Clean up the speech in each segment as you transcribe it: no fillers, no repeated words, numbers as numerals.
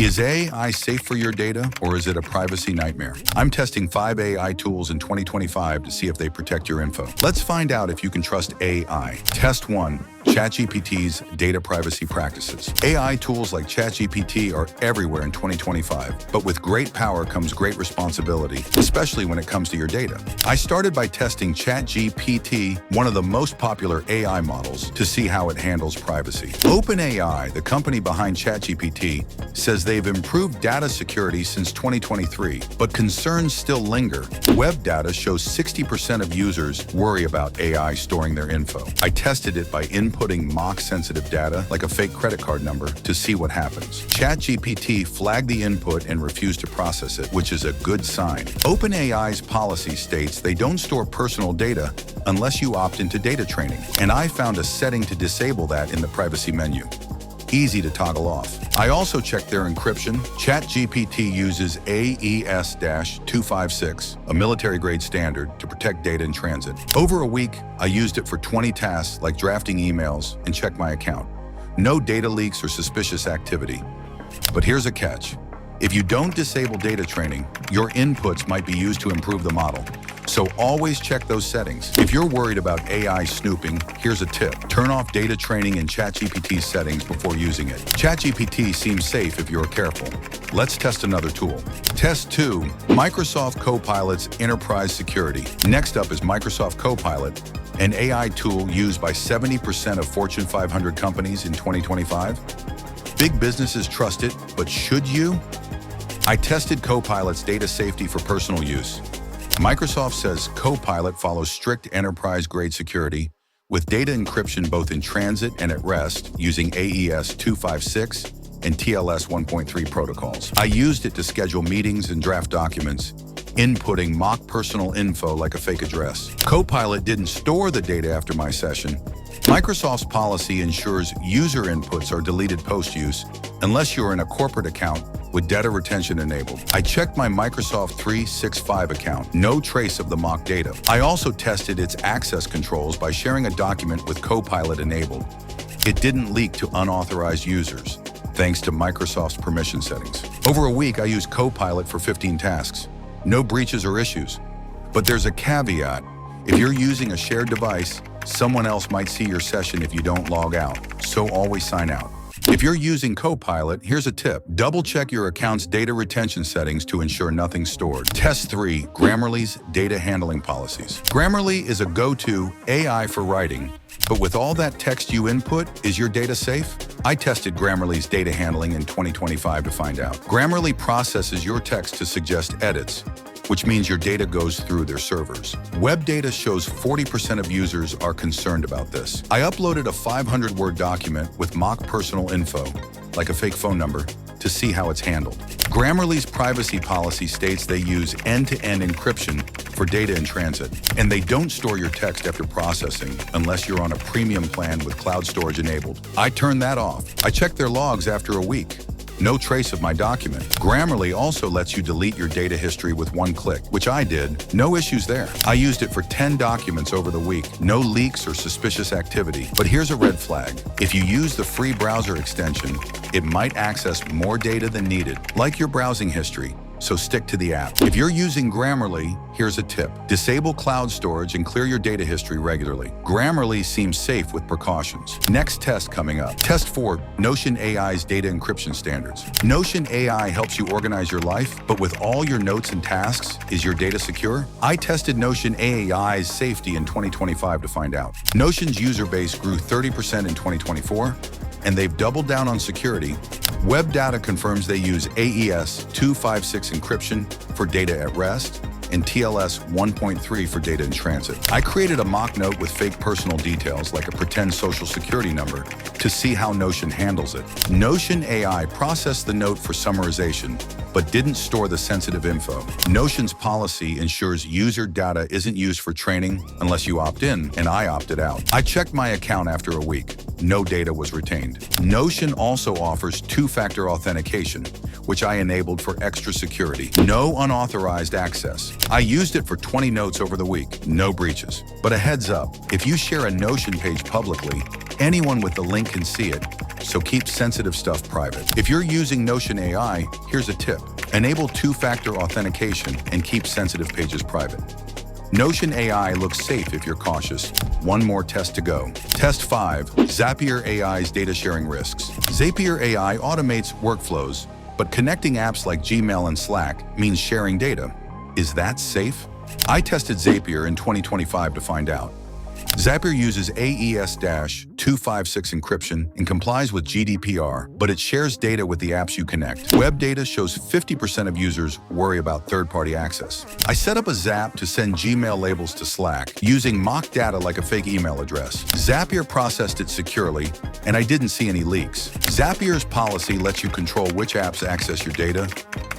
Is AI safe for your data, or is it a privacy nightmare? I'm testing 5 AI tools in 2025 to see if they protect your info. Let's find out if you can trust AI. Test 1. ChatGPT's data privacy practices. AI tools like ChatGPT are everywhere in 2025, but with great power comes great responsibility, especially when it comes to your data. I started by testing ChatGPT, one of the most popular AI models, to see how it handles privacy. OpenAI, the company behind ChatGPT, says they've improved data security since 2023, but concerns still linger. Web data shows 60% of users worry about AI storing their info. I tested it by inputting mock-sensitive data, like a fake credit card number, to see what happens. ChatGPT flagged the input and refused to process it, which is a good sign. OpenAI's policy states they don't store personal data unless you opt into data training, and I found a setting to disable that in the privacy menu. Easy to toggle off. I also checked their encryption. ChatGPT uses AES-256, a military-grade standard, to protect data in transit. Over a week, I used it for 20 tasks like drafting emails and check my account. No data leaks or suspicious activity. But here's a catch. If you don't disable data training, your inputs might be used to improve the model. So always check those settings. If you're worried about AI snooping, here's a tip. Turn off data training in ChatGPT's settings before using it. ChatGPT seems safe if you're careful. Let's test another tool. Test 2, Microsoft Copilot's enterprise security. Next up is Microsoft Copilot, an AI tool used by 70% of Fortune 500 companies in 2025. Big businesses trust it, but should you? I tested Copilot's data safety for personal use. Microsoft says Copilot follows strict enterprise-grade security with data encryption both in transit and at rest using AES-256 and TLS 1.3 protocols. I used it to schedule meetings and draft documents, inputting mock personal info like a fake address. Copilot didn't store the data after my session. Microsoft's policy ensures user inputs are deleted post-use unless you're in a corporate account with data retention enabled. I checked my Microsoft 365 account. No trace of the mock data. I also tested its access controls by sharing a document with Copilot enabled. It didn't leak to unauthorized users, thanks to Microsoft's permission settings. Over a week, I used Copilot for 15 tasks. No breaches or issues. But there's a caveat. If you're using a shared device, someone else might see your session if you don't log out, so always sign out. If you're using Copilot, here's a tip. Double-check your account's data retention settings to ensure nothing's stored. Test 3, Grammarly's data handling policies. Grammarly is a go-to AI for writing, but with all that text you input, is your data safe? I tested Grammarly's data handling in 2025 to find out. Grammarly processes your text to suggest edits, which means your data goes through their servers. Web data shows 40% of users are concerned about this. I uploaded a 500-word document with mock personal info, like a fake phone number, to see how it's handled. Grammarly's privacy policy states they use end-to-end encryption for data in transit, and they don't store your text after processing unless you're on a premium plan with cloud storage enabled. I turned that off. I checked their logs after a week. No trace of my document. Grammarly also lets you delete your data history with one click, which I did. No issues there. I used it for 10 documents over the week. No leaks or suspicious activity. But here's a red flag. If you use the free browser extension, it might access more data than needed, like your browsing history. So stick to the app. If you're using Grammarly, here's a tip. Disable cloud storage and clear your data history regularly. Grammarly seems safe with precautions. Next test coming up. Test 4, Notion AI's data encryption standards. Notion AI helps you organize your life, but with all your notes and tasks, is your data secure? I tested Notion AI's safety in 2025 to find out. Notion's user base grew 30% in 2024, and they've doubled down on security. Web data confirms they use AES-256 encryption for data at rest and TLS 1.3 for data in transit. I created a mock note with fake personal details like a pretend social security number to see how Notion handles it. Notion AI processed the note for summarization, but didn't store the sensitive info. Notion's policy ensures user data isn't used for training unless you opt in, and I opted out. I checked my account after a week. No data was retained. Notion also offers two-factor authentication, which I enabled for extra security. No unauthorized access. I used it for 20 notes over the week. No breaches. But a heads up, if you share a Notion page publicly, anyone with the link can see it, so keep sensitive stuff private. If you're using Notion AI, here's a tip. Enable two-factor authentication and keep sensitive pages private. Notion AI looks safe if you're cautious. One more test to go. Test 5, Zapier AI's data sharing risks. Zapier AI automates workflows, but connecting apps like Gmail and Slack means sharing data. Is that safe? I tested Zapier in 2025 to find out. Zapier uses AES-256 encryption and complies with GDPR, but it shares data with the apps you connect. Web data shows 50% of users worry about third-party access. I set up a Zap to send Gmail labels to Slack, using mock data like a fake email address. Zapier processed it securely, and I didn't see any leaks. Zapier's policy lets you control which apps access your data,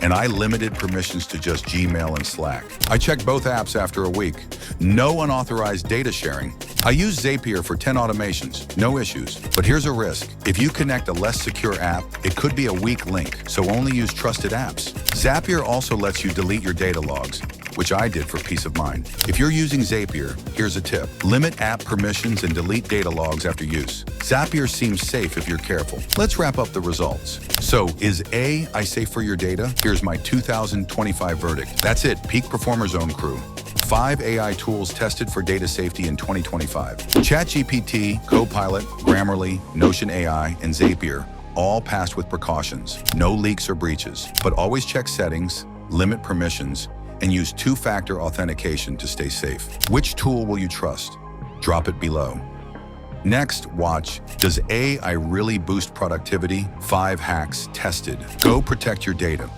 and I limited permissions to just Gmail and Slack. I checked both apps after a week. No unauthorized data sharing. I use Zapier for 10 automations, no issues. But here's a risk. If you connect a less secure app, it could be a weak link, so only use trusted apps. Zapier also lets you delete your data logs, which I did for peace of mind. If you're using Zapier, here's a tip. Limit app permissions and delete data logs after use. Zapier seems safe if you're careful. Let's wrap up the results. So, is AI safe for your data? Here's my 2025 verdict. That's it, Peak Performer Zone crew. 5 AI tools tested for data safety in 2025. ChatGPT, Copilot, Grammarly, Notion AI, and Zapier all passed with precautions. No leaks or breaches. But always check settings, limit permissions, and use two-factor authentication to stay safe. Which tool will you trust? Drop it below. Next, watch, does AI really boost productivity? 5 hacks tested. Go protect your data.